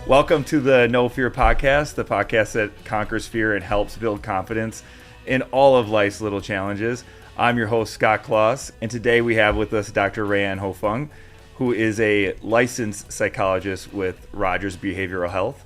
Welcome to the No Fear podcast, the podcast that conquers fear and helps build confidence in all of life's little challenges. I'm your host, Scott Kloss, and today we have with us Dr. Rae Ann Ho Fung, who is a licensed psychologist with Rogers Behavioral Health,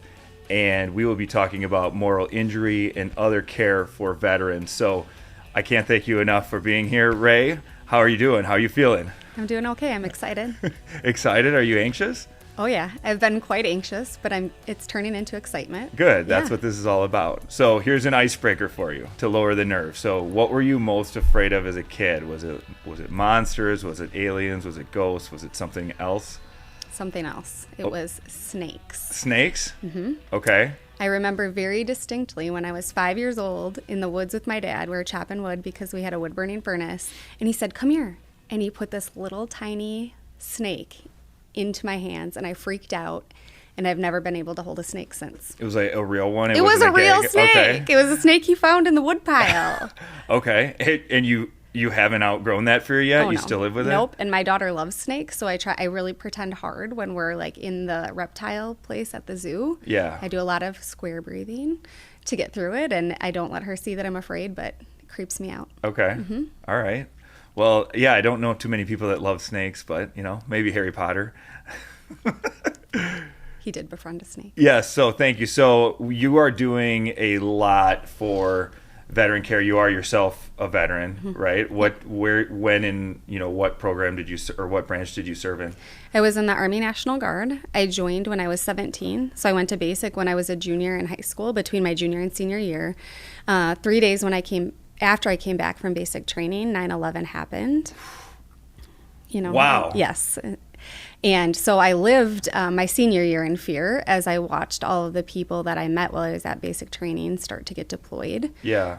and we will be talking about moral injury and other care for veterans. So I can't thank you enough for being here, Rae. How are you doing? How are you feeling? I'm doing okay. I'm excited. Excited? Are you anxious? Oh yeah, I've been quite anxious, but it's turning into excitement. Good. That's what this is all about. So here's an icebreaker for you to lower the nerve. So what were you most afraid of as a kid? Was it monsters? Was it aliens? Was it ghosts? Was it something else? Something else. It was snakes. Snakes? Mm-hmm. Okay. I remember very distinctly when I was 5 years old in the woods with my dad. We were chopping wood because we had a wood burning furnace. And he said, "Come here." And he put this little tiny snake into my hands, and I freaked out, and I've never been able to hold a snake since. It was like a real one? It was a real gag? snake. Okay. It was a snake he found in the wood pile. Okay. And you haven't outgrown that fear yet? Oh, you no. still live with it? Nope. And my daughter loves snakes, so I really pretend hard when we're like in the reptile place at the zoo. Yeah. I do a lot of square breathing to get through it, and I don't let her see that I'm afraid, but it creeps me out. Okay. Mm-hmm. All right. Well, yeah, I don't know too many people that love snakes, but, maybe Harry Potter. He did befriend a snake. Yes, so thank you. So you are doing a lot for veteran care. You are yourself a veteran, Mm-hmm. right? When, and what program did you, or what branch did you serve in? I was in the Army National Guard. I joined when I was 17, so I went to basic when I was a junior in high school, between my junior and senior year. 3 days after I came back from basic training, 9/11 happened. Wow. Yes. And so I lived my senior year in fear as I watched all of the people that I met while I was at basic training start to get deployed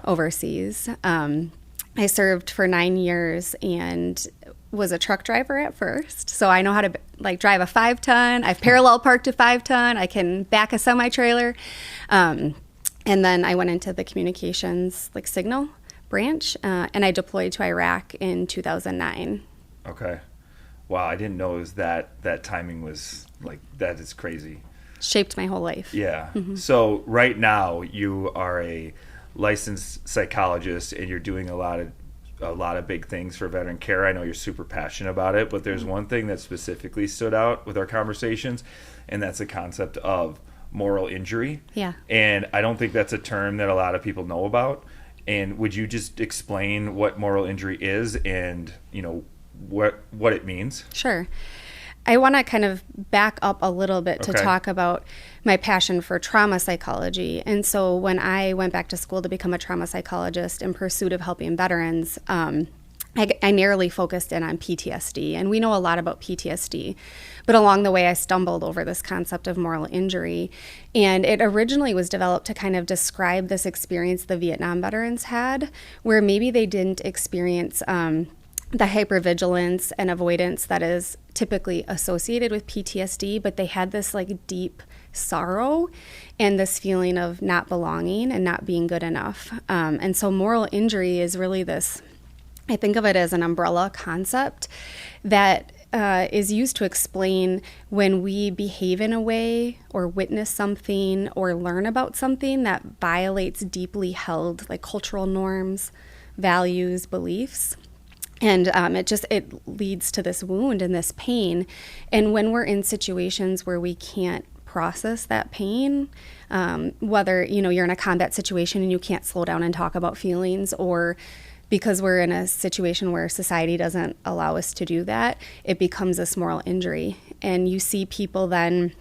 overseas. I served for 9 years and was a truck driver at first. So I know how to drive a 5-ton. I've parallel parked a 5-ton. I can back a semi-trailer. And then I went into the communications signal branch, and I deployed to Iraq in 2009. Okay. Wow, I didn't know it was that timing was that is crazy. Shaped my whole life. Yeah. Mm-hmm. So right now you are a licensed psychologist and you're doing a lot of big things for veteran care. I know you're super passionate about it, but there's one thing that specifically stood out with our conversations, and that's the concept of moral injury. Yeah. And I don't think that's a term that a lot of people know about. And would you just explain what moral injury is and, what it means? Sure. I want to kind of back up a little bit to talk about my passion for trauma psychology. And so when I went back to school to become a trauma psychologist in pursuit of helping veterans, I narrowly focused in on PTSD. And we know a lot about PTSD. But along the way, I stumbled over this concept of moral injury. And it originally was developed to kind of describe this experience the Vietnam veterans had, where maybe they didn't experience the hypervigilance and avoidance that is typically associated with PTSD, but they had this deep sorrow and this feeling of not belonging and not being good enough. And so moral injury is really this, I think of it as an umbrella concept that is used to explain when we behave in a way or witness something or learn about something that violates deeply held cultural norms, values, beliefs. And it leads to this wound and this pain. And when we're in situations where we can't process that pain, whether you're in a combat situation and you can't slow down and talk about feelings, or because we're in a situation where society doesn't allow us to do that, it becomes this moral injury. And you see people then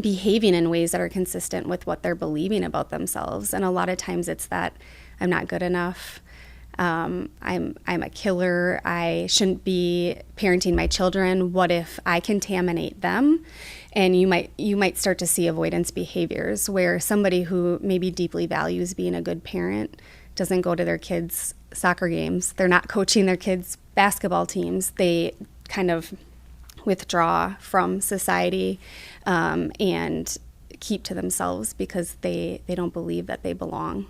behaving in ways that are consistent with what they're believing about themselves. And a lot of times it's that I'm not good enough. I'm a killer. I shouldn't be parenting my children. What if I contaminate them? And you might start to see avoidance behaviors where somebody who maybe deeply values being a good parent doesn't go to their kids' soccer games. They're not coaching their kids' basketball teams. They kind of withdraw from society and keep to themselves because they don't believe that they belong.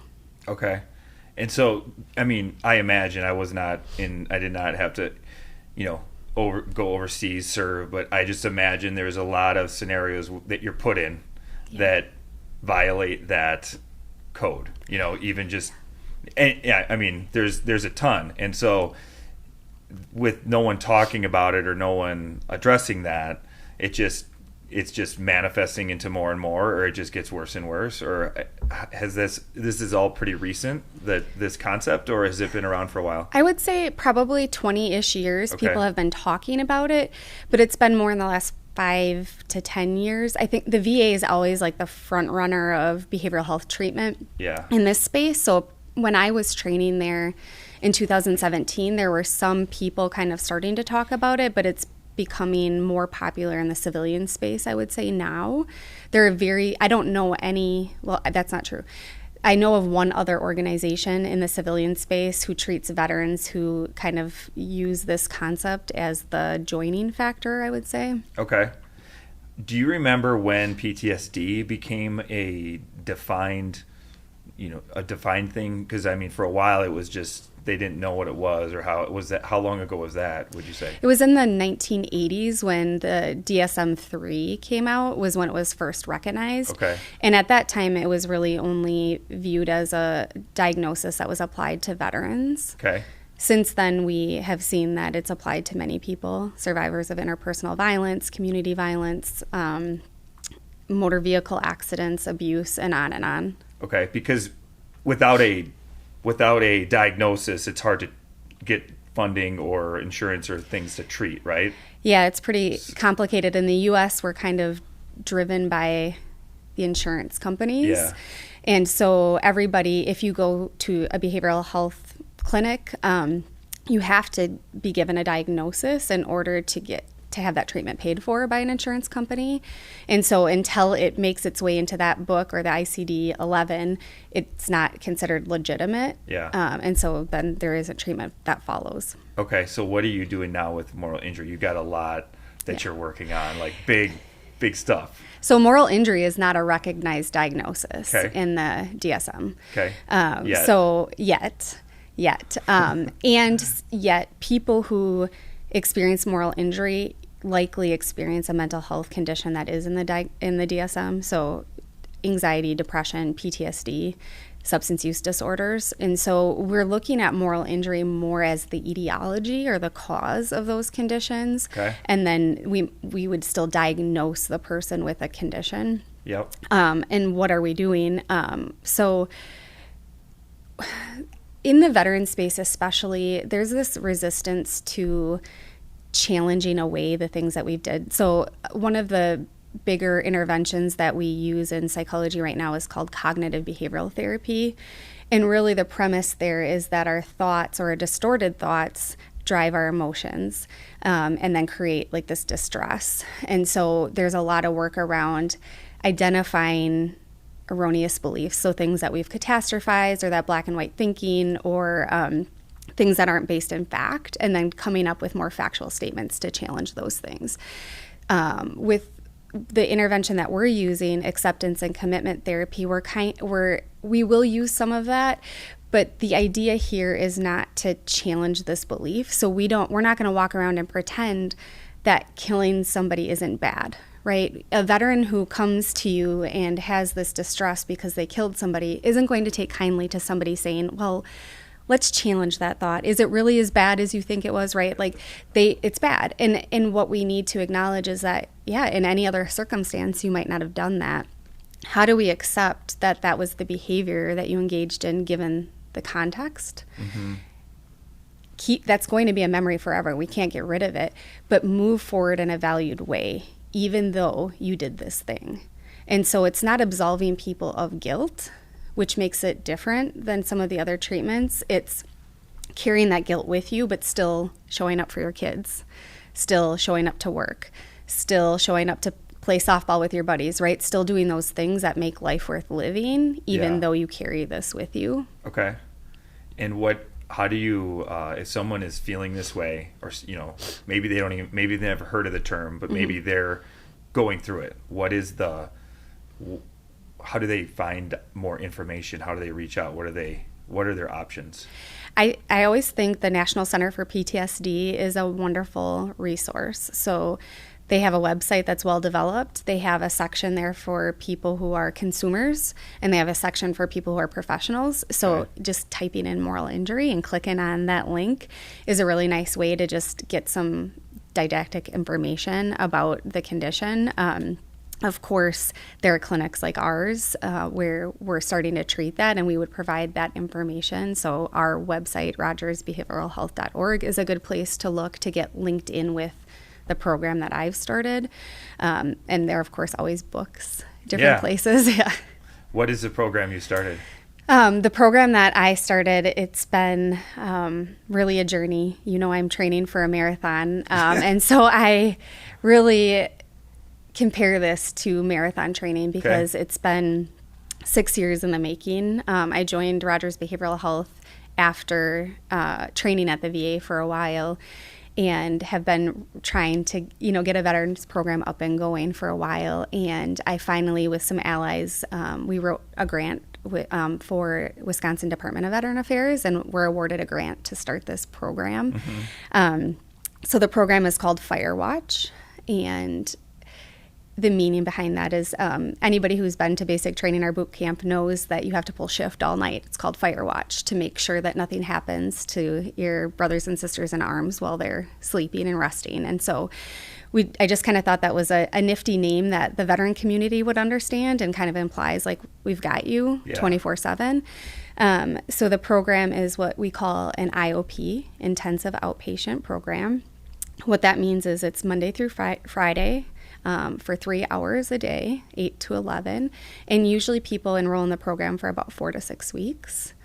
Okay. And so, I mean, I imagine I did not have to, go overseas serve, but I just imagine there's a lot of scenarios that you're put in that violate that code, even just, and yeah, I mean, there's a ton. And so with no one talking about it or no one addressing that, it's just manifesting into more and more, or it just gets worse and worse? Or has this is all pretty recent, this concept, or has it been around for a while? I would say probably 20-ish years. Okay. People have been talking about it, but it's been more in the last 5 to 10 years. I think the VA is always like the front runner of behavioral health treatment in this space. So when I was training there in 2017, there were some people kind of starting to talk about it, but it's becoming more popular in the civilian space, I would say now. I don't know any, well, that's not true. I know of one other organization in the civilian space who treats veterans who kind of use this concept as the joining factor, I would say. Okay. Do you remember when PTSD became a defined thing? Because, I mean, for a while it was just, they didn't know what it was, or how it was. That, how long ago was that, would you say? It was in the 1980s when the DSM-3 came out, was when it was first recognized. Okay. And at that time, it was really only viewed as a diagnosis that was applied to veterans. Okay. Since then, we have seen that it's applied to many people, survivors of interpersonal violence, community violence, motor vehicle accidents, abuse, and on and on. Okay, because without a diagnosis, it's hard to get funding or insurance or things to treat, right? Yeah, it's pretty complicated. In the U.S., we're kind of driven by the insurance companies. Yeah. And so everybody, if you go to a behavioral health clinic, you have to be given a diagnosis in order to have that treatment paid for by an insurance company. And so until it makes its way into that book or the ICD-11, it's not considered legitimate. Yeah. And so then there is a treatment that follows. Okay, so what are you doing now with moral injury? You got a lot that you're working on, like big stuff. So moral injury is not a recognized diagnosis in the DSM. Okay. So yet. And yet people who experience moral injury likely experience a mental health condition that is in the DSM. So anxiety, depression, PTSD, substance use disorders. And so we're looking at moral injury more as the etiology or the cause of those conditions. Okay. And then we would still diagnose the person with a condition. Yep. And what are we doing? So in the veteran space especially, there's this resistance to challenging away the things that we've did. So one of the bigger interventions that we use in psychology right now is called cognitive behavioral therapy. And really the premise there is that our thoughts or distorted thoughts drive our emotions and then create like this distress. And so there's a lot of work around identifying erroneous beliefs, so things that we've catastrophized or that black and white thinking or things that aren't based in fact, and then coming up with more factual statements to challenge those things. With the intervention that we're using, acceptance and commitment therapy, we will use some of that, but the idea here is not to challenge this belief. So we're not going to walk around and pretend that killing somebody isn't bad. Right? A veteran who comes to you and has this distress because they killed somebody isn't going to take kindly to somebody saying, well, let's challenge that thought. Is it really as bad as you think it was, right? Like it's bad. And what we need to acknowledge is that, in any other circumstance, you might not have done that. How do we accept that that was the behavior that you engaged in given the context? Mm-hmm. That's going to be a memory forever. We can't get rid of it, but move forward in a valued way, even though you did this thing. And so it's not absolving people of guilt, which makes it different than some of the other treatments. It's carrying that guilt with you, but still showing up for your kids, still showing up to work, still showing up to play softball with your buddies, right? Still doing those things that make life worth living, even though you carry this with you. Okay. And how do you, if someone is feeling this way, or maybe they never heard of the term, but maybe they're going through it. How do they find more information? How do they reach out? What are their options? I always think the National Center for PTSD is a wonderful resource. So They have a website that's well developed. They have a section there for people who are consumers, and they have a section for people who are professionals. So just typing in moral injury and clicking on that link is a really nice way to just get some didactic information about the condition. Of course, there are clinics like ours where we're starting to treat that, and we would provide that information. So our website, rogersbehavioralhealth.org, is a good place to look to get linked in with the program that I've started. And there are, of course, always books, different places. Yeah. What is the program you started? The program that I started, it's been really a journey. I'm training for a marathon. And so I really compare this to marathon training because it's been 6 years in the making. I joined Rogers Behavioral Health after training at the VA for a while, and have been trying to, get a veterans program up and going for a while. And I finally, with some allies, we wrote a grant for Wisconsin Department of Veteran Affairs, and were awarded a grant to start this program. So the program is called Firewatch, and the meaning behind that is anybody who's been to basic training or boot camp knows that you have to pull shift all night. It's called Firewatch, to make sure that nothing happens to your brothers and sisters in arms while they're sleeping and resting. And so I just kind of thought that was a nifty name that the veteran community would understand, and kind of implies like we've got you 24/7. So the program is what we call an IOP, intensive outpatient program. What that means is it's Monday through Friday, for 3 hours a day, 8 to 11. And usually people enroll in the program for about 4 to 6 weeks.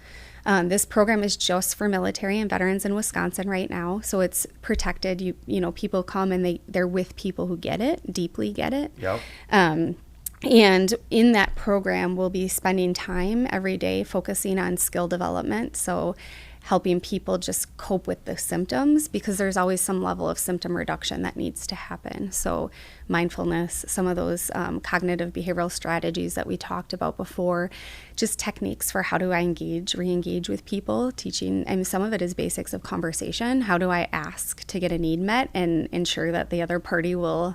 This program is just for military and veterans in Wisconsin right now. So it's protected. People come and they're with people who get it, deeply get it. Yep. And in that program, we'll be spending time every day focusing on skill development. So helping people just cope with the symptoms, because there's always some level of symptom reduction that needs to happen. So mindfulness, some of those cognitive behavioral strategies that we talked about before, just techniques for how do I re-engage with people, teaching, and some of it is basics of conversation. How do I ask to get a need met and ensure that the other party will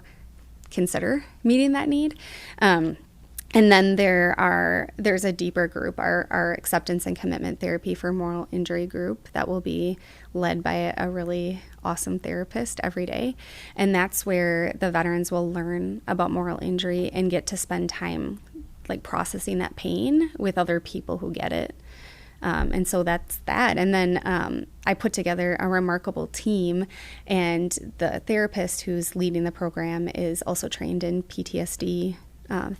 consider meeting that need? And then there's a deeper group, our acceptance and commitment therapy for moral injury group, that will be led by a really awesome therapist every day. And that's where the veterans will learn about moral injury and get to spend time like processing that pain with other people who get it. And so that's that. And then I put together a remarkable team, and the therapist who's leading the program is also trained in PTSD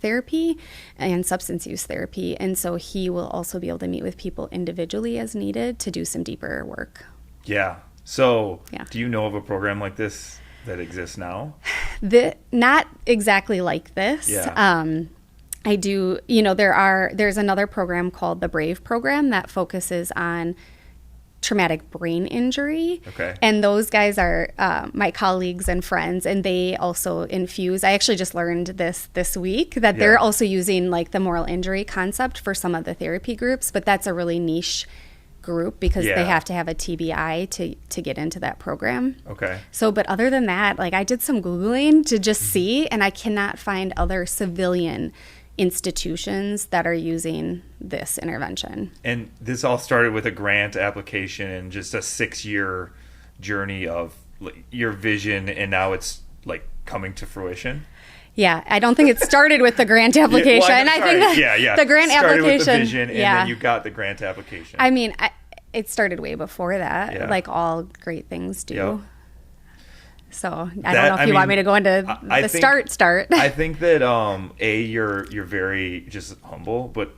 therapy and substance use therapy. And so he will also be able to meet with people individually as needed to do some deeper work. Yeah. So do you know of a program like this that exists now? Not exactly like this. Yeah. I do, there's another program called the BRAVE program that focuses on traumatic brain injury. Okay. And those guys are my colleagues and friends, and they also infuse. I actually just learned this week that they're also using like the moral injury concept for some of the therapy groups, but that's a really niche group because they have to have a TBI to get into that program. Okay. So, but other than that, like I did some Googling to just see, and I cannot find other civilian institutions that are using this intervention. And this all started with a grant application and just a 6-year journey of your vision, and now it's like coming to fruition. Yeah, I don't think it started with the grant application. I think that the grant started application with the vision, and then you got the grant application. I mean, it started way before that, like all great things do. Yep. So I don't know if you want me to go into the start. I think that you're very just humble, but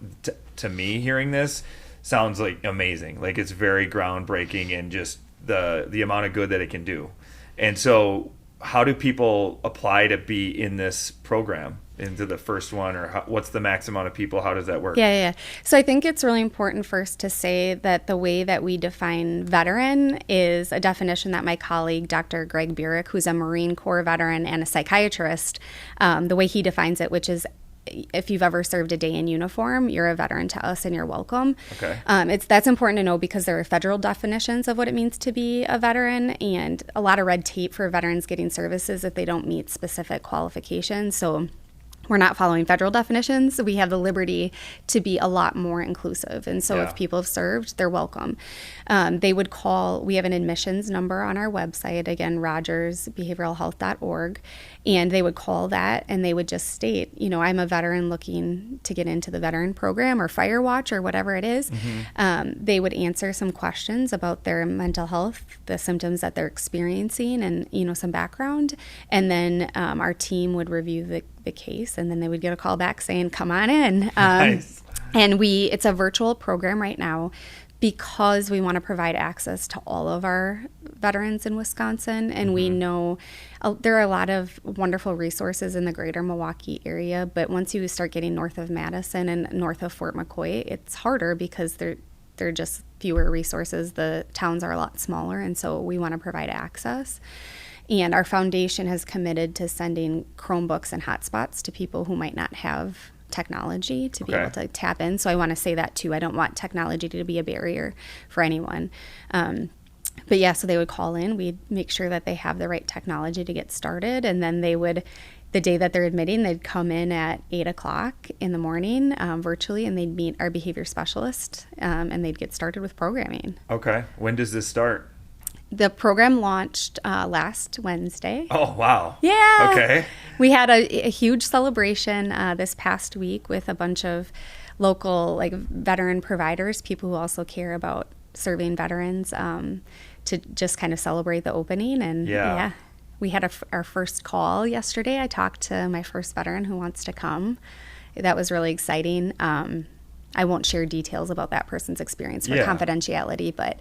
to me, hearing this sounds like amazing. Like it's very groundbreaking, and just the amount of good that it can do. And so, how do people apply to be in this program, into the first one, or what's the max amount of people? How does that work? Yeah. So I think it's really important first to say that the way that we define veteran is a definition that my colleague, Dr. Greg Burek, who's a Marine Corps veteran and a psychiatrist, the way he defines it, which is if you've ever served a day in uniform, you're a veteran to us and you're welcome. Okay. That's important to know because there are federal definitions of what it means to be a veteran and a lot of red tape for veterans getting services if they don't meet specific qualifications. So we're not following federal definitions. We have the liberty to be a lot more inclusive. And so if people have served, they're welcome. They would call, we have an admissions number on our website, again, rogersbehavioralhealth.org, and they would call that and they would just state, I'm a veteran looking to get into the veteran program or Firewatch or whatever it is. Mm-hmm. They would answer some questions about their mental health, the symptoms that they're experiencing, and, some background. And then our team would review the case, and then they would get a call back saying, come on in. Nice. And it's a virtual program right now because we want to provide access to all of our veterans in Wisconsin. And we know there are a lot of wonderful resources in the greater Milwaukee area, but once you start getting north of Madison and north of Fort McCoy, it's harder because there are just fewer resources. The towns are a lot smaller, and so we want to provide access. And our foundation has committed to sending Chromebooks and hotspots to people who might not have technology to be able to tap in. So I want to say that too. I don't want technology to be a barrier for anyone. But yeah, so they would call in. We'd make sure that they have the right technology to get started. And then they would, the day that they're admitting, they'd come in at 8 o'clock in the morning virtually, and they'd meet our behavior specialist, and they'd get started with programming. Okay. When does this start? The program launched last Wednesday. Oh, wow. Yeah. Okay. We had a huge celebration this past week with a bunch of local veteran providers, people who also care about serving veterans, to just kind of celebrate the opening. And we had our first call yesterday. I talked to my first veteran who wants to come. That was really exciting. I won't share details about that person's experience for confidentiality, but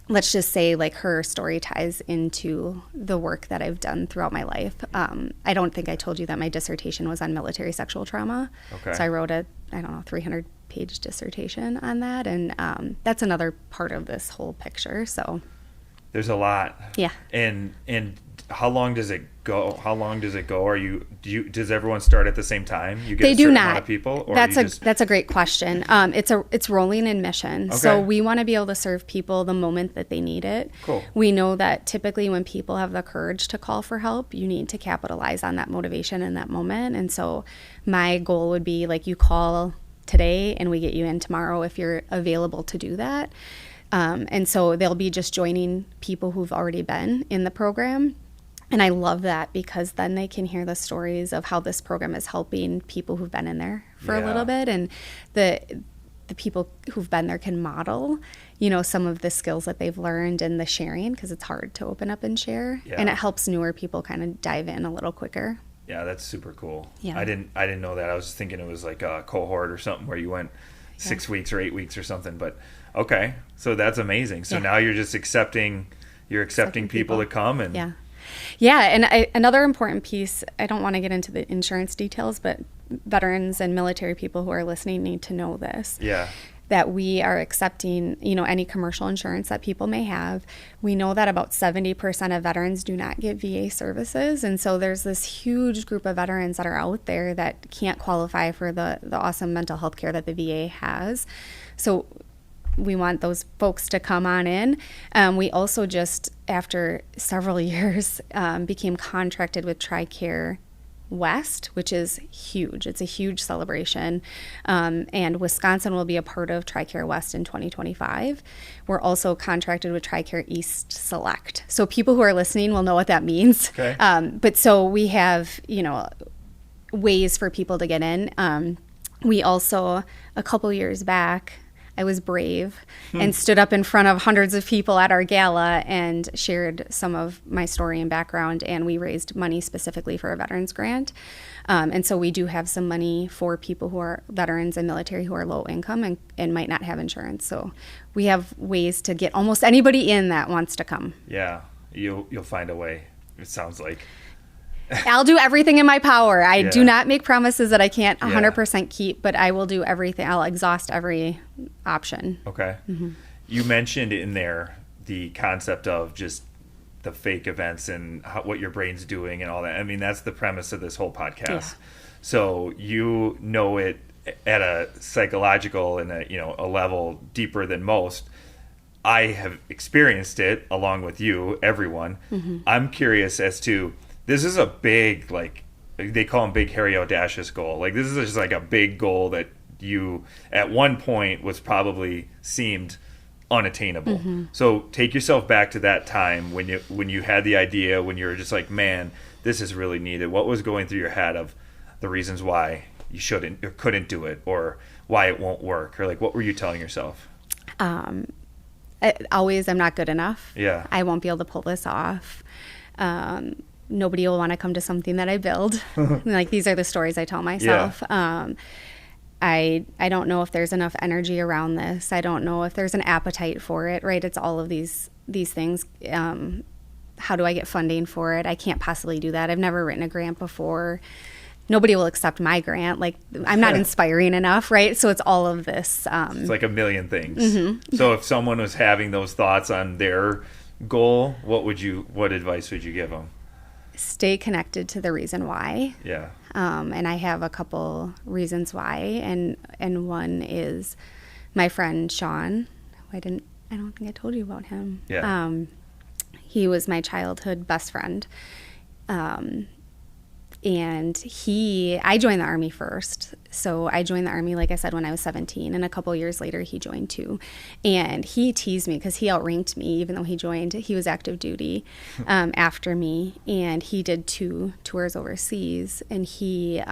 let's just say her story ties into the work that I've done throughout my life. I don't think I told you that my dissertation was on military sexual trauma. Okay. So I wrote 300-page dissertation on that. And that's another part of this whole picture. So there's a lot. Yeah. And how long does it go? Does everyone start at the same time? You get a certain amount of people? Or that's a great question. It's rolling admission. Okay. So we want to be able to serve people the moment that they need it. Cool. We know that typically when people have the courage to call for help, you need to capitalize on that motivation in that moment. And so my goal would be you call today and we get you in tomorrow if you're available to do that. And so they'll be just joining people who've already been in the program. And I love that because then they can hear the stories of how this program is helping people who've been in there for a little bit. And the people who've been there can model, some of the skills that they've learned and the sharing, because it's hard to open up and share. Yeah. And it helps newer people kind of dive in a little quicker. Yeah, that's super cool. Yeah. I didn't know that. I was thinking it was like a cohort or something where you went 6 weeks or 8 weeks or something. But okay, so that's amazing. So now you're just accepting people to come and and another important piece, I don't want to get into the insurance details, but veterans and military people who are listening need to know this. Yeah. That we are accepting, any commercial insurance that people may have. We know that about 70% of veterans do not get VA services. And so there's this huge group of veterans that are out there that can't qualify for the awesome mental health care that the VA has. So we want those folks to come on in. We also just, after several years, became contracted with TRICARE West, which is huge. It's a huge celebration. And Wisconsin will be a part of TRICARE West in 2025. We're also contracted with TRICARE East Select. So people who are listening will know what that means. Okay. But so we have, ways for people to get in. We also, a couple years back, I was brave and stood up in front of hundreds of people at our gala and shared some of my story and background, and we raised money specifically for a veterans grant. And so we do have some money for people who are veterans and military who are low income and might not have insurance. So we have ways to get almost anybody in that wants to come. Yeah, you'll find a way, it sounds like. I'll do everything in my power. I do not make promises that I can't 100% keep, but I will do everything. I'll exhaust every option. Okay. Mm-hmm. You mentioned in there the concept of just the fake events and what your brain's doing and all that. I mean, that's the premise of this whole podcast. Yeah. So you know it at a psychological and a level deeper than most. I have experienced it along with you, everyone. Mm-hmm. I'm curious as to, this is a big, like, they call them big, hairy, audacious goal. Like, this is just like a big goal that you at one point was probably seemed unattainable. Mm-hmm. So take yourself back to that time when you had the idea, when you were just like, man, this is really needed. What was going through your head of the reasons why you shouldn't or couldn't do it, or why it won't work, or like, what were you telling yourself? Always, I'm not good enough. Yeah. I won't be able to pull this off. Nobody will want to come to something that I build. Like, these are the stories I tell myself. Yeah. I don't know if there's enough energy around this. I don't know if there's an appetite for it, right? It's all of these things. How do I get funding for it? I can't possibly do that. I've never written a grant before. Nobody will accept my grant. Like, I'm not inspiring enough, right? So it's all of this. It's like a million things. Mm-hmm. So if someone was having those thoughts on their goal, what advice would you give them? Stay connected to the reason why. Yeah. And I have a couple reasons why, and one is my friend Sean. I don't think I told you about him. Yeah. He was my childhood best friend. And I joined the Army first. So I joined the Army, like I said, when I was 17. And a couple years later, he joined too. And he teased me because he outranked me, even though he joined. He was active duty after me. And he did 2 tours overseas. And he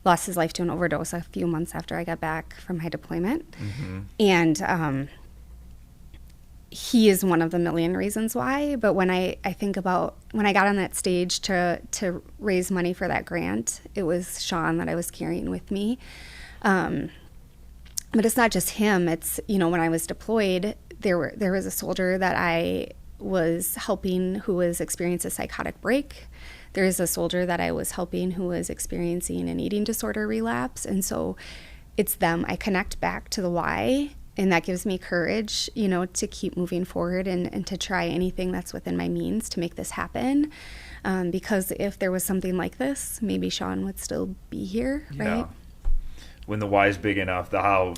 lost his life to an overdose a few months after I got back from my deployment. Mm-hmm. And he is one of the million reasons why. But when I think about when I got on that stage to raise money for that grant, it was Sean that I was carrying with me. But it's not just him. It's, when I was deployed, there was a soldier that I was helping who was experiencing a psychotic break. There is a soldier that I was helping who was experiencing an eating disorder relapse. And so it's them. I connect back to the why. And that gives me courage, to keep moving forward and to try anything that's within my means to make this happen. Because if there was something like this, maybe Sean would still be here, right? Yeah. When the why is big enough, the how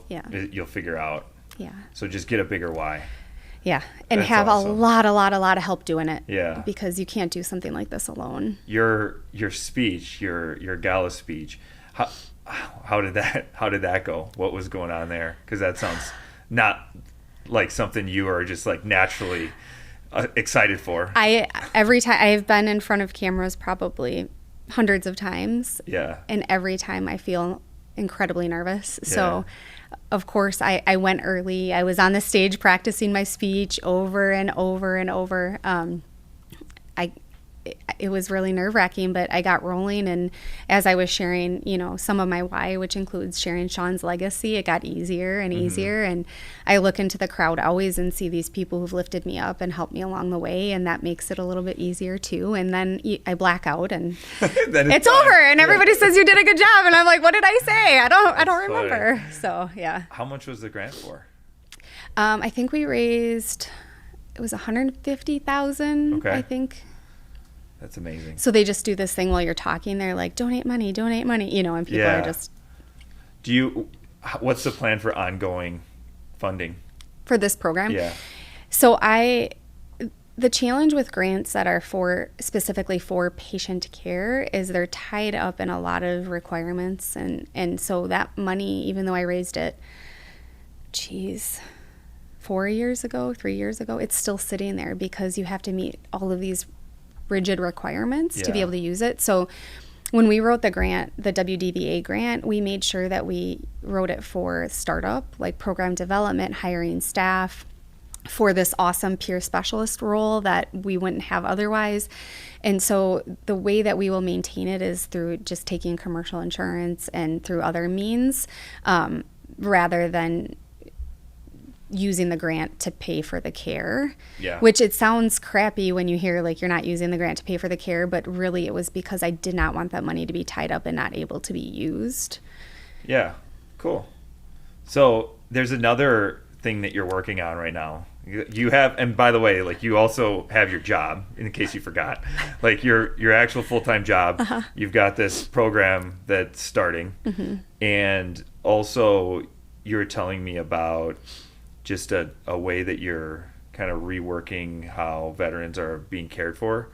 you'll figure out. Yeah. So just get a bigger why. Yeah. And that's have awesome. a lot of help doing it. Yeah. Because you can't do something like this alone. Your speech, your gala speech, how did that go? What was going on there? Because that sounds not like something you are just like naturally excited for. Every time I've been in front of cameras probably hundreds of times. Yeah. And every time I feel incredibly nervous. Yeah. So of course I went early. I was on the stage practicing my speech over and over and over. It was really nerve-wracking, but I got rolling, and as I was sharing, some of my why, which includes sharing Sean's legacy, it got easier and easier, and I look into the crowd always and see these people who've lifted me up and helped me along the way, and that makes it a little bit easier too, and then I black out, and it's over, and everybody says you did a good job, and I'm like, what did I say? I don't remember. Funny. So, yeah. How much was the grant for? I think we raised, it was $150,000, I think. That's amazing. So they just do this thing while you're talking. They're like, donate money, and people are just... What's the plan for ongoing funding? For this program? Yeah. So the challenge with grants that are specifically for patient care is they're tied up in a lot of requirements. And so that money, even though I raised it, 3 years ago, it's still sitting there because you have to meet all of these rigid requirements to be able to use it. So when we wrote the grant, the WDVA grant, we made sure that we wrote it for startup, like program development, hiring staff, for this awesome peer specialist role that we wouldn't have otherwise. And so the way that we will maintain it is through just taking commercial insurance and through other means, rather than using the grant to pay for the care, which it sounds crappy when you hear like you're not using the grant to pay for the care, but really it was because I did not want that money to be tied up and not able to be used. Yeah, cool. So there's another thing that you're working on right now. You have, and by the way, like you also have your job, in case you forgot, like your actual full-time job. You've got this program that's starting, and also you're telling me about just a way that you're kind of reworking how veterans are being cared for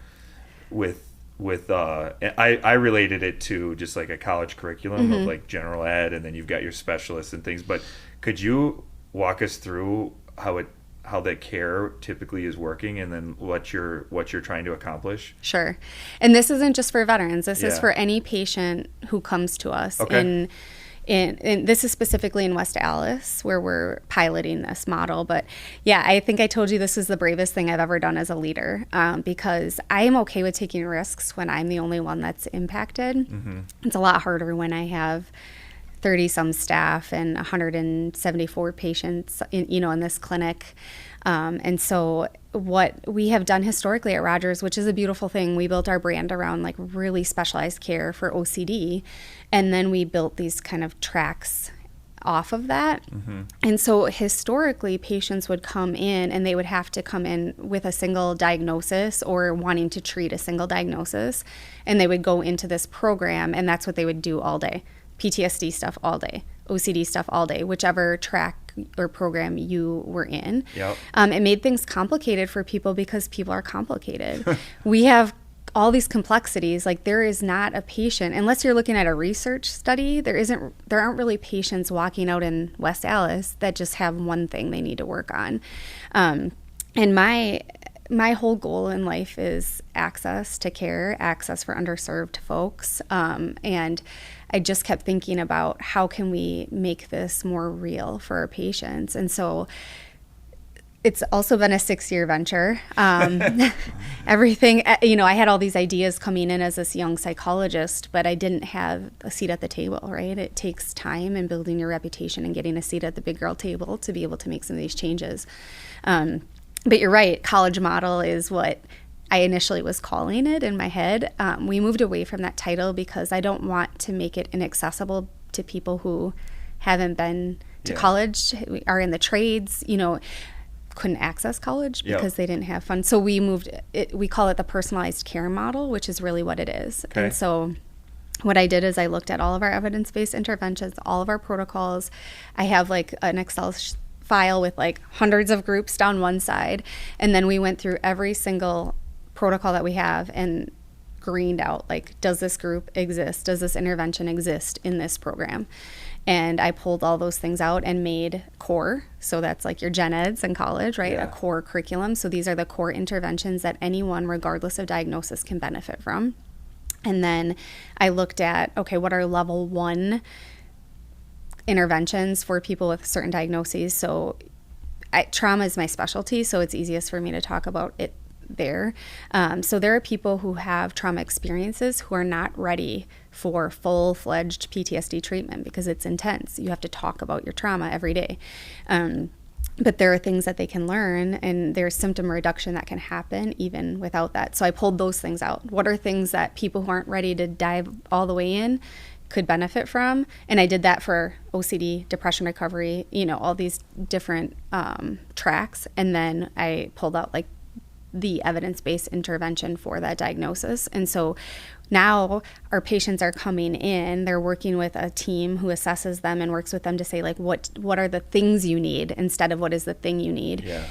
I related it to just like a college curriculum of like general ed, and then you've got your specialists and things. But could you walk us through how that care typically is working, and then what you're trying to accomplish? Sure. And this isn't just for veterans. This is for any patient who comes to us. Okay. And this is specifically in West Allis where we're piloting this model. But yeah, I think I told you this is the bravest thing I've ever done as a leader, because I am okay with taking risks when I'm the only one that's impacted. It's a lot harder when I have 30-some staff and 174 patients, in this clinic. And so what we have done historically at Rogers, which is a beautiful thing, we built our brand around like really specialized care for OCD. And then we built these kind of tracks off of that. And so historically, patients would come in and they would have to come in with a single diagnosis or wanting to treat a single diagnosis. And they would go into this program, and that's what they would do all day. PTSD stuff all day, OCD stuff all day, whichever track or program you were in. Yep. It made things complicated for people because people are complicated. We have all these complexities. Like there is not a patient, unless you're looking at a research study, there aren't really patients walking out in West Allis that just have one thing they need to work on. And my whole goal in life is access to care, access for underserved folks. And I just kept thinking about how can we make this more real for our patients. And so it's also been a 6-year venture. Everything, I had all these ideas coming in as this young psychologist, but I didn't have a seat at the table, right? It takes time and building your reputation and getting a seat at the big girl table to be able to make some of these changes. But you're right, college model is what I initially was calling it in my head. We moved away from that title because I don't want to make it inaccessible to people who haven't been to college, are in the trades, couldn't access college because they didn't have funds. So we we call it the personalized care model, which is really what it is. Okay. And so what I did is I looked at all of our evidence-based interventions, all of our protocols. I have like an Excel file with like hundreds of groups down one side. And then we went through every single protocol that we have and greened out, like, does this group exist? Does this intervention exist in this program? And I pulled all those things out and made core. So that's like your gen eds in college, right? Yeah. A core curriculum. So these are the core interventions that anyone, regardless of diagnosis, can benefit from. And then I looked at, okay, what are level 1 interventions for people with certain diagnoses? So trauma is my specialty, so it's easiest for me to talk about it there. So there are people who have trauma experiences who are not ready for full-fledged PTSD treatment because it's intense. You have to talk about your trauma every day. But there are things that they can learn, and there's symptom reduction that can happen even without that. So I pulled those things out. What are things that people who aren't ready to dive all the way in could benefit from? And I did that for OCD, depression recovery, all these different tracks. And then I pulled out like the evidence-based intervention for that diagnosis. And so now our patients are coming in, they're working with a team who assesses them and works with them to say, like, what are the things you need instead of what is the thing you need. Yeah.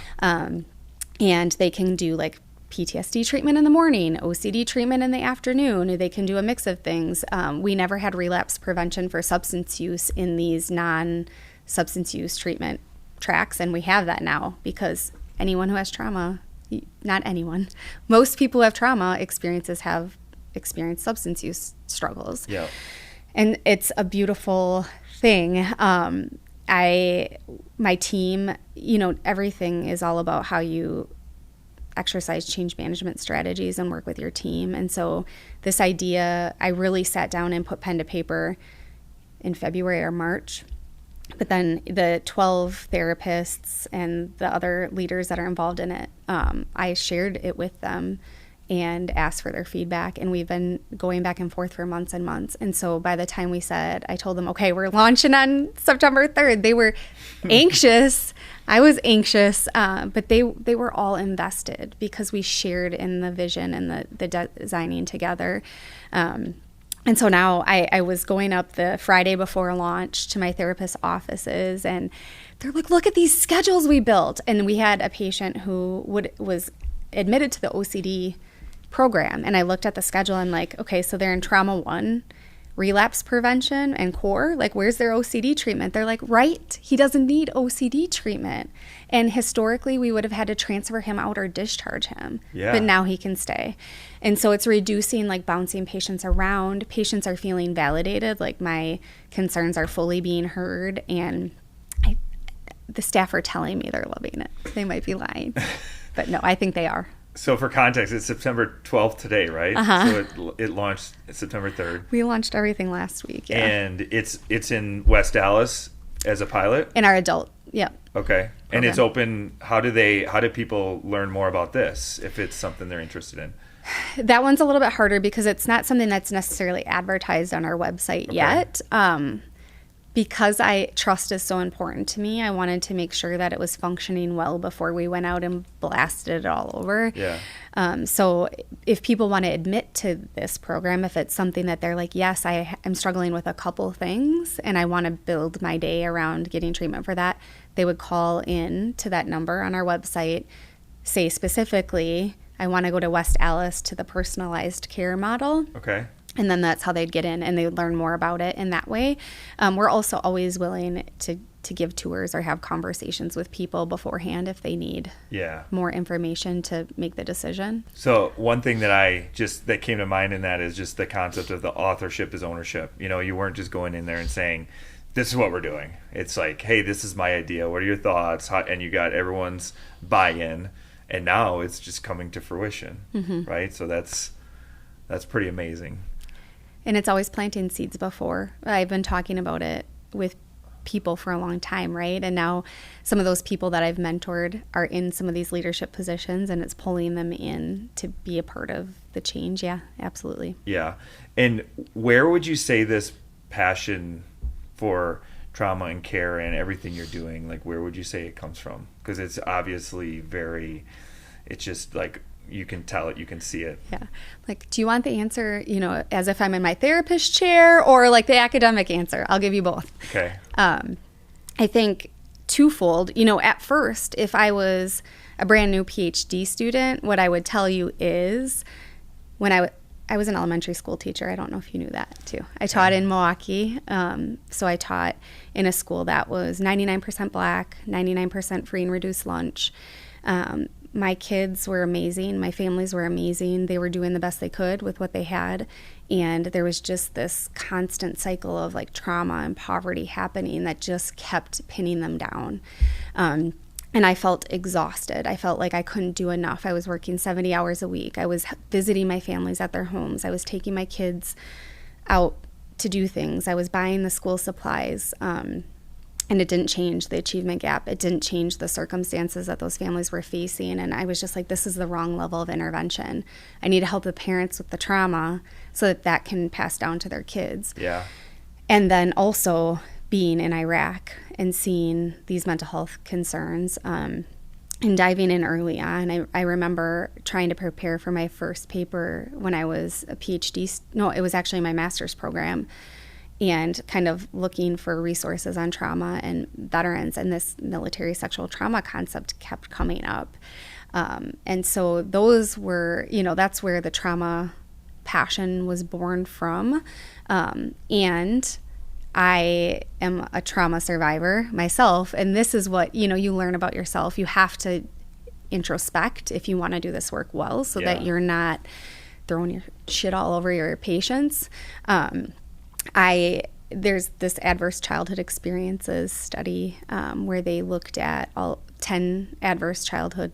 And they can do like PTSD treatment in the morning, OCD treatment in the afternoon. They can do a mix of things. We never had relapse prevention for substance use in these non-substance use treatment tracks, and we have that now because anyone who has trauma, not anyone, most people who have trauma have experienced substance use struggles. Yeah. And it's a beautiful thing. My team, everything is all about how you exercise change management strategies and work with your team. And so this idea, I really sat down and put pen to paper in February or March. But then the 12 therapists and the other leaders that are involved in it, I shared it with them and ask for their feedback. And we've been going back and forth for months and months. And so by the time I told them, okay, we're launching on September 3rd, they were anxious. I was anxious, but they were all invested because we shared in the vision and the designing together. And so now I was going up the Friday before launch to my therapist's offices, and they're like, look at these schedules we built. And we had a patient who was admitted to the OCD program. And I looked at the schedule and like, okay, so they're in trauma 1, relapse prevention and core. Like, where's their OCD treatment? They're like, right, he doesn't need OCD treatment. And historically, we would have had to transfer him out or discharge him. Yeah. But now he can stay. And so it's reducing, like, bouncing patients around. Patients are feeling validated, like my concerns are fully being heard. And the staff are telling me they're loving it. They might be lying. But no, I think they are. So for context, it's September 12th today, right? Uh-huh. So it launched September 3rd. We launched everything last week, yeah. And it's in West Dallas as a pilot? In our adult, yep. Okay. And it's open. How do people learn more about this if it's something they're interested in? That one's a little bit harder because it's not something that's necessarily advertised on our website yet. Because trust is so important to me, I wanted to make sure that it was functioning well before we went out and blasted it all over. Yeah. So if people want to admit to this program, if it's something that they're like, yes, I'm struggling with a couple things and I want to build my day around getting treatment for that, they would call in to that number on our website, say specifically, I want to go to West Dallas to the personalized care model. Okay. And then that's how they'd get in and they would learn more about it in that way. We're also always willing to give tours or have conversations with people beforehand if they need more information to make the decision. So one thing that came to mind in that is just the concept of the authorship is ownership. You know, you weren't just going in there and saying, this is what we're doing. It's like, hey, this is my idea. What are your thoughts? And you got everyone's buy-in. And now it's just coming to fruition, right? So that's pretty amazing. And it's always planting seeds before. I've been talking about it with people for a long time, right? And now some of those people that I've mentored are in some of these leadership positions, and it's pulling them in to be a part of the change. Yeah, absolutely. Yeah. And where would you say this passion for trauma and care and everything you're doing, like where would you say it comes from? Because it's obviously it's just like, you can tell it, you can see it. Yeah. Like, do you want the answer, as if I'm in my therapist chair or like the academic answer? I'll give you both. Okay. I think twofold. At first, if I was a brand new PhD student, what I would tell you is when I was an elementary school teacher. I don't know if you knew that too. I taught in Milwaukee. So I taught in a school that was 99% Black, 99% free and reduced lunch. My kids were amazing. My families were amazing. They were doing the best they could with what they had. And there was just this constant cycle of like trauma and poverty happening that just kept pinning them down. And I felt exhausted. I felt like I couldn't do enough. I was working 70 hours a week. I was visiting my families at their homes. I was taking my kids out to do things. I was buying the school supplies. And it didn't change the achievement gap. It didn't change the circumstances that those families were facing. And I was just like, this is the wrong level of intervention. I need to help the parents with the trauma so that can pass down to their kids. Yeah. And then also being in Iraq and seeing these mental health concerns and diving in early on. I remember trying to prepare for my first paper when I was a PhD. No, it was actually my master's program. And kind of looking for resources on trauma and veterans, and this military sexual trauma concept kept coming up. And so those were, that's where the trauma passion was born from. And I am a trauma survivor myself, and this is what, you learn about yourself. You have to introspect if you want to do this work well so that you're not throwing your shit all over your patients. There's this adverse childhood experiences study where they looked at all 10 adversities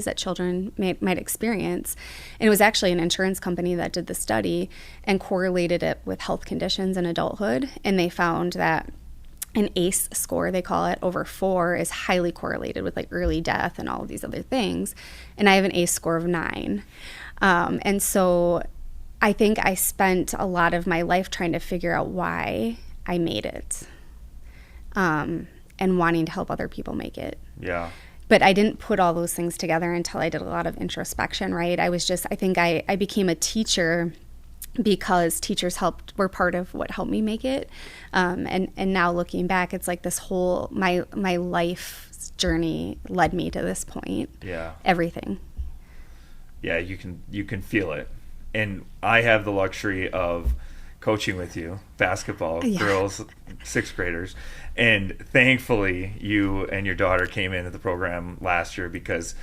that children might experience. And it was actually an insurance company that did the study and correlated it with health conditions in adulthood. And they found that an ACE score, they call it, over 4 is highly correlated with like early death and all of these other things. And I have an ACE score of 9. And so I think I spent a lot of my life trying to figure out why I made it, and wanting to help other people make it. Yeah. But I didn't put all those things together until I did a lot of introspection, right? I think I became a teacher because teachers were part of what helped me make it. And now looking back, it's like this whole, my life's journey led me to this point. Yeah. Everything. Yeah, you can feel it. And I have the luxury of coaching with you, basketball, girls, 6th graders. And thankfully, you and your daughter came into the program last year because,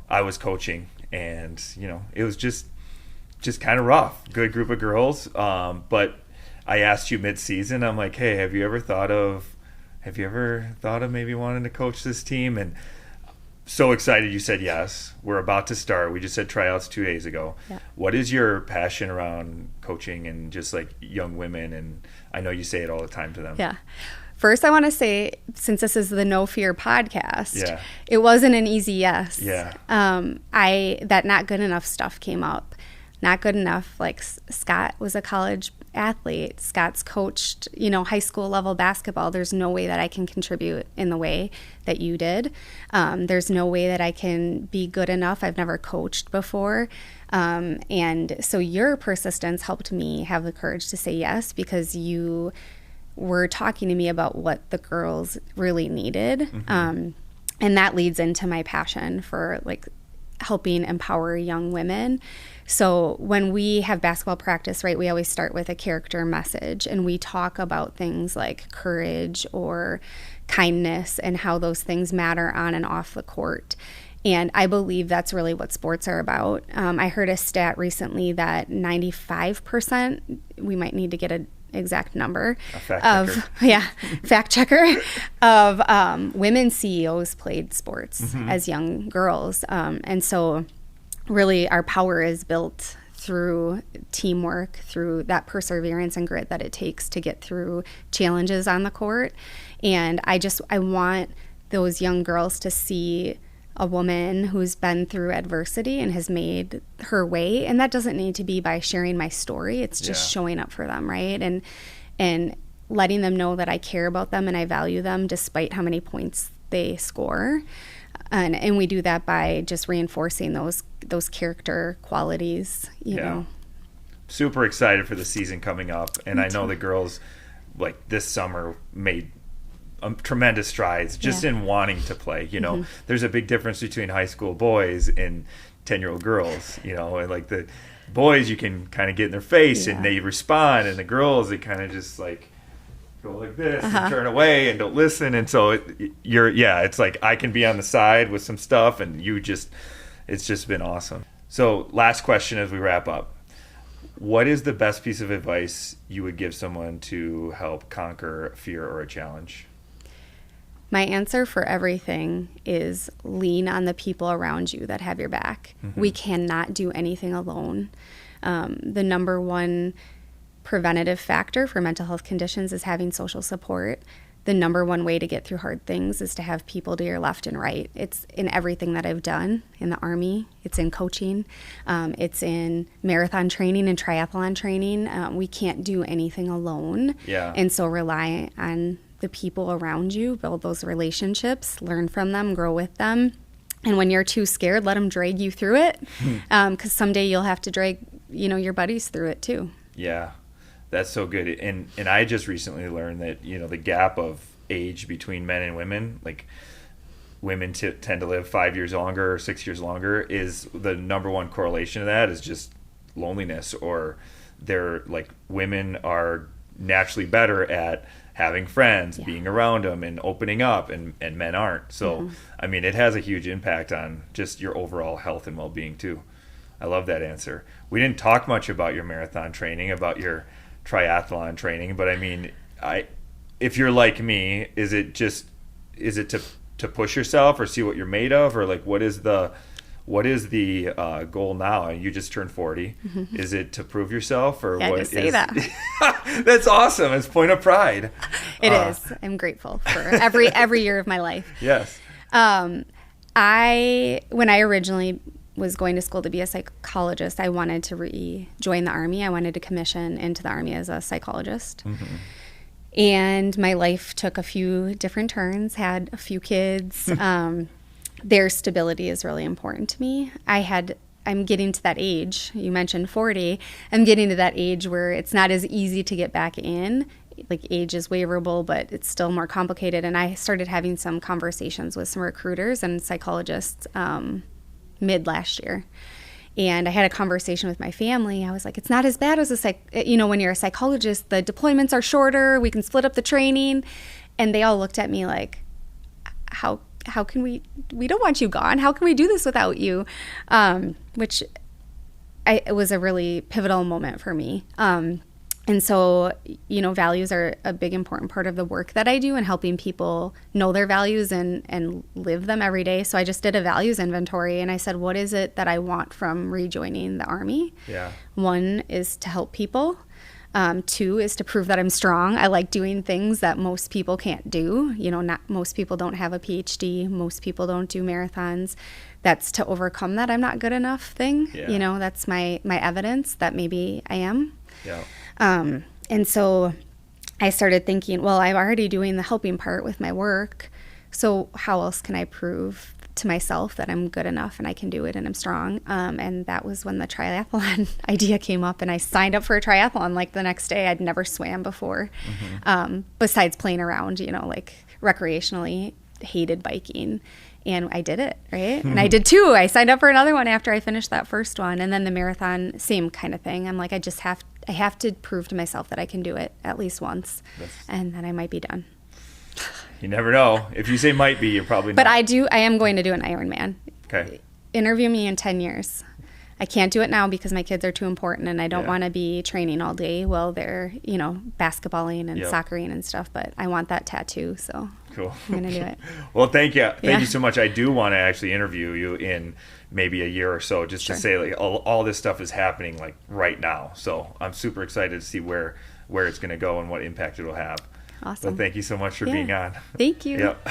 I was coaching and, it was just kind of rough. Good group of girls. But I asked you mid-season, I'm like, hey, have you ever thought of maybe wanting to coach this team? And so excited you said yes. We're about to start. We just had tryouts 2 days ago. Yeah. What is your passion around coaching and just like young women? And I know you say it all the time to them. Yeah. First, I want to say, since this is the No Fear podcast, it wasn't an easy yes. Yeah. That not good enough stuff came up. Not good enough. Like Scott was a college athlete. Scott's coached, high school level basketball. There's no way that I can contribute in the way that you did. There's no way that I can be good enough. I've never coached before. And so your persistence helped me have the courage to say yes, because you were talking to me about what the girls really needed. Mm-hmm. And that leads into my passion for like helping empower young women. So when we have basketball practice, right, we always start with a character message, and we talk about things like courage or kindness and how those things matter on and off the court. And I believe that's really what sports are about. I heard a stat recently that 95%, we might need to get an exact number, fact checker, of women CEOs played sports as young girls. And so really our power is built through teamwork, through that perseverance and grit that it takes to get through challenges on the court. And I want those young girls to see a woman who's been through adversity and has made her way. And that doesn't need to be by sharing my story. It's just showing up for them, right? And letting them know that I care about them and I value them despite how many points they score. And we do that by just reinforcing those character qualities, you know. Super excited for the season coming up. And I know the girls, like this summer, made tremendous strides just in wanting to play. There's a big difference between high school boys and 10-year-old girls, and like the boys you can kind of get in their face and they respond, and the girls, they kind of just like go like this and turn away and don't listen. And so it's like I can be on the side with some stuff, and it's just been awesome. So last question as we wrap up. What is the best piece of advice you would give someone to help conquer fear or a challenge? My answer for everything is lean on the people around you that have your back. Mm-hmm. We cannot do anything alone. The number one preventative factor for mental health conditions is having social support. The number one way to get through hard things is to have people to your left and right. It's in everything that I've done in the Army. It's in coaching. It's in marathon training and triathlon training. We can't do anything alone. Yeah. And so rely on the people around you, build those relationships, learn from them, grow with them. And when you're too scared, let them drag you through it. Because someday you'll have to drag, your buddies through it too. Yeah. That's so good. And I just recently learned that, the gap of age between men and women, like women tend to live 5 years longer or 6 years longer, is the number one correlation to that is just loneliness, or they're like women are naturally better at having friends, being around them and opening up, and men aren't. So, I mean, it has a huge impact on just your overall health and well-being too. I love that answer. We didn't talk much about your marathon training, about your triathlon training, but I mean, if you're like me, is it to push yourself or see what you're made of, or like what is the what is the goal now? You just turned 40. Is it to prove yourself, or yeah, what? Just say that. That's awesome. It's a point of pride. It is. I'm grateful for every year of my life. Yes. When I originally was going to school to be a psychologist, I wanted to rejoin the Army. I wanted to commission into the Army as a psychologist. And my life took a few different turns, had a few kids. Their stability is really important to me. I'm getting to that age, you mentioned 40, I'm getting to that age where it's not as easy to get back in. Like, age is waivable, but it's still more complicated. And I started having some conversations with some recruiters and psychologists mid last year. And I had a conversation with my family. I was like, it's not as bad as when you're a psychologist, the deployments are shorter, we can split up the training. And they all looked at me like, how can we don't want you gone. How can we do this without you? Which it was a really pivotal moment for me. And so, values are a big important part of the work that I do, and helping people know their values and live them every day. So I just did a values inventory, and I said, what is it that I want from rejoining the Army? Yeah. 1 is to help people. 2 is to prove that I'm strong. I like doing things that most people can't do. Not most people don't have a PhD. Most people don't do marathons. That's to overcome that I'm not good enough thing. Yeah. That's my evidence that maybe I am. Yeah. And so I started thinking, well, I'm already doing the helping part with my work. So how else can I prove to myself that I'm good enough and I can do it and I'm strong? And that was when the triathlon idea came up, and I signed up for a triathlon like the next day. I'd never swam before, besides playing around, recreationally, hated biking. And I did it, right? And I did 2. I signed up for another one after I finished that first one. And then the marathon, same kind of thing. I'm like, I have to prove to myself that I can do it at least once, and then I might be done. You never know. If you say might be, you're probably not. But I am going to do an Ironman. Okay. Interview me in 10 years. I can't do it now because my kids are too important, and I don't want to be training all day while they're, basketballing and soccering and stuff. But I want that tattoo, so cool. I'm going to do it. Well, thank you. Thank you so much. I do want to actually interview you in maybe a year or so, just to say, like, all this stuff is happening like right now. So I'm super excited to see where it's going to go and what impact it will have. Awesome. So thank you so much for being on. Thank you. Yep.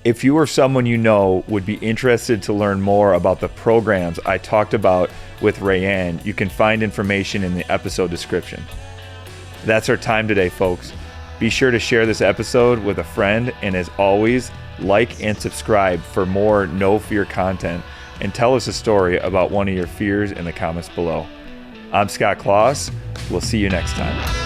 If you or someone you know would be interested to learn more about the programs I talked about with Rae Ann, you can find information in the episode description. That's our time today, folks. Be sure to share this episode with a friend, and as always, like and subscribe for more No Fear content, and tell us a story about one of your fears in the comments below. I'm Scott Kloss. We'll see you next time.